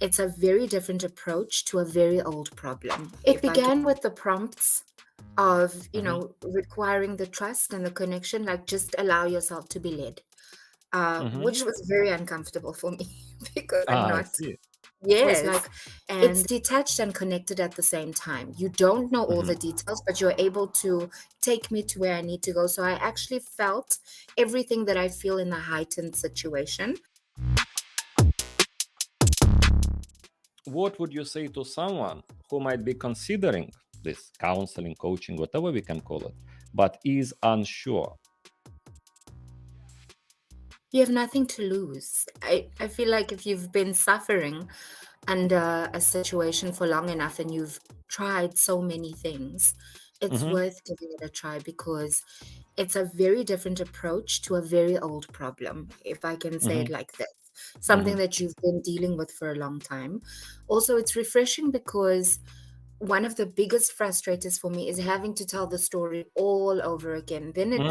it's a very different approach to a very old problem. It began with the prompts of, Hmm. requiring the trust and the connection, like just allow yourself to be led, Hmm. which was very uncomfortable for me because I'm I not. see. Was like, it's detached and connected at the same time. You don't know all Hmm. the details, but you're able to take me to where I need to go. So I actually felt everything that I feel in a heightened situation. What would you say to someone who might be considering this counseling, coaching, whatever we can call it, but is unsure? You have nothing to lose. I feel like if you've been suffering under a situation for long enough and you've tried so many things, it's Hmm. worth giving it a try because it's a very different approach to a very old problem, if I can say Hmm. it like this. Hmm. Something that you've been dealing with for a long time. Also, it's refreshing because one of the biggest frustrators for me is having to tell the story all over again. Then it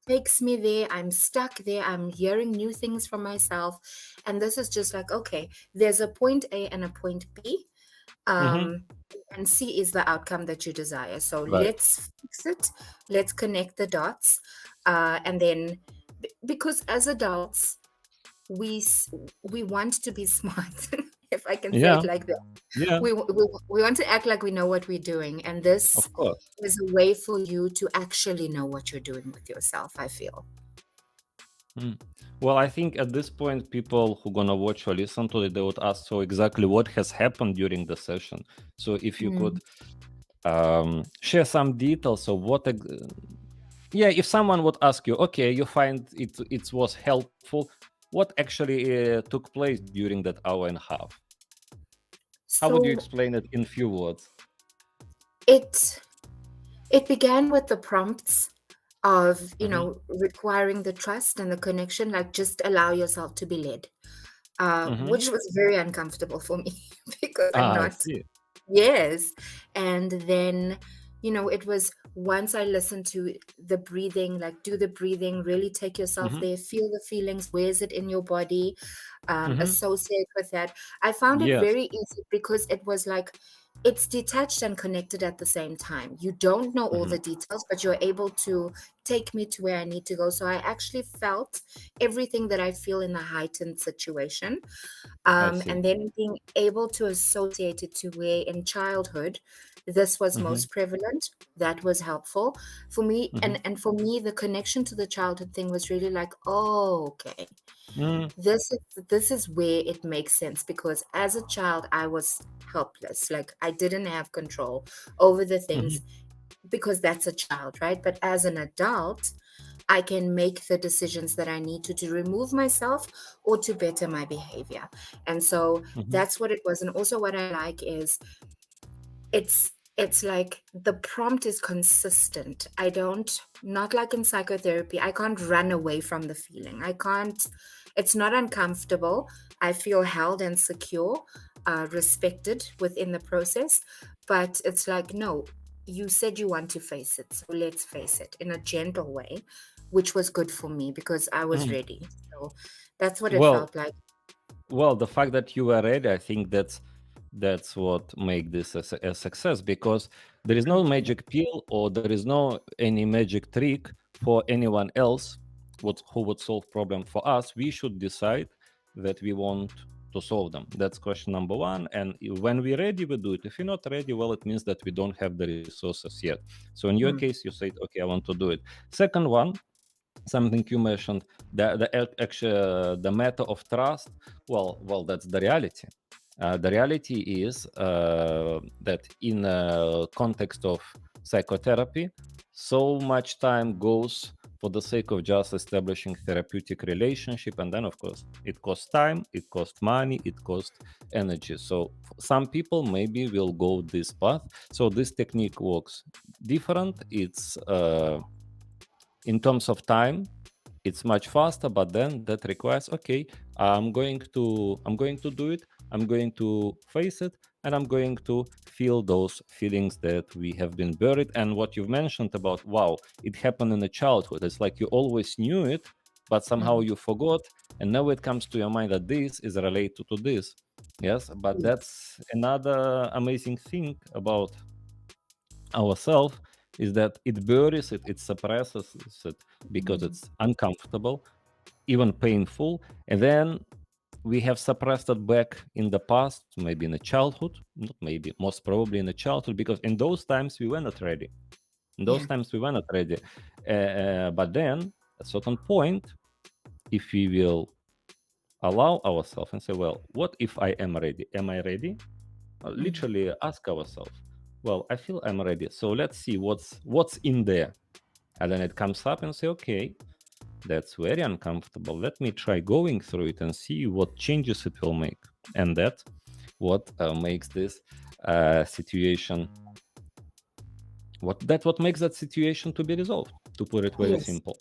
takes me there. I'm stuck there. I'm hearing new things from myself. And this is just like, okay, there's a point A and a point B. Hmm. Um, and C is the outcome that you desire. So Right. let's fix it. Let's connect the dots. And then, because as adults, we want to be smart, if I can say it Yeah. like that. Yeah. We want to act like we know what we're doing, and this Of course. is a way for you to actually know what you're doing with yourself, I feel. Mm. Well, I think at this point, people who gonna watch or listen to it, they would ask, so exactly what has happened during the session. So if you Mm. could share some details of what, yeah, if someone would ask you, okay, you find it was helpful, what actually took place during that hour and a half? How would you So explain it in few words? it it began with the prompts of, Hmm. requiring the trust and the connection, like just allow yourself to be led, Hmm. which was very uncomfortable for me because I'm I not. see. Yes. And then, it was once I listened to the breathing, like do the breathing, really take yourself Hmm. there, feel the feelings, where is it in your body, Hmm. associate with that. I found it Yes. very easy because it was like, it's detached and connected at the same time. You don't know all Hmm. the details, but you're able to take me to where I need to go. So I actually felt everything that I feel in a heightened situation, I see. and then being able to associate it to where in childhood this was Hmm. most prevalent. That was helpful for me. Hmm. And for me, the connection to the childhood thing was really like, oh, okay, Mm. this is where it makes sense, because as a child I was helpless. Like, I didn't have control over the things, Hmm. because that's a child, right? But as an adult, I can make the decisions that I need to remove myself or to better my behavior. And so Hmm. that's what it was. And also what I like is it's like the prompt is consistent. I don't, not like in psychotherapy, I can't run away from the feeling. I can't, it's not uncomfortable. I feel held and secure, respected within the process. But it's like, no, you said you want to face it, so let's face it in a gentle way, which was good for me because I was Hmm. ready. So that's what it Well, felt like. well, the fact that you were ready, I think that's what make this a success, because there is no Thank you. magic pill or there is no any magic trick for anyone else who would solve problem for us. We should decide that we want to solve them. That's question number one. And when we're ready, we do it. If you're not ready, well, it means that we don't have the resources yet. So in your Mm. case, you said, okay, I want to do it. Second one, something you mentioned, actually the matter of trust. Well, that's the reality. The reality is that in context of psychotherapy, so much time goes for the sake of just establishing therapeutic relationship, and then of course it costs time, it costs money, it costs energy. So some people maybe will go this path. So this technique works different. It's in terms of time, it's much faster, but then that requires, okay, I'm going to do it, I'm going to face it, and I'm going to feel those feelings that we have been buried. And what you've mentioned about, wow, it happened in the childhood, it's like you always knew it, but somehow you forgot, and now it comes to your mind that this is related to this. Yes, but that's another amazing thing about ourselves, is that it buries it, it suppresses it because it's uncomfortable, even painful, and then we have suppressed it back in the past, maybe in the childhood, not maybe, most probably in the childhood, because in those times we were not ready. In those times we were not ready. But then, at a certain point, if we will allow ourselves and say, well, what if I am ready? Am I ready? Literally ask ourselves, well, I feel I'm ready. So let's see what's in there. And then it comes up and say, okay, that's very uncomfortable. Let me try going through it and see what changes it will make. And that's what makes this situation, what makes that situation to be resolved, to put it very simple.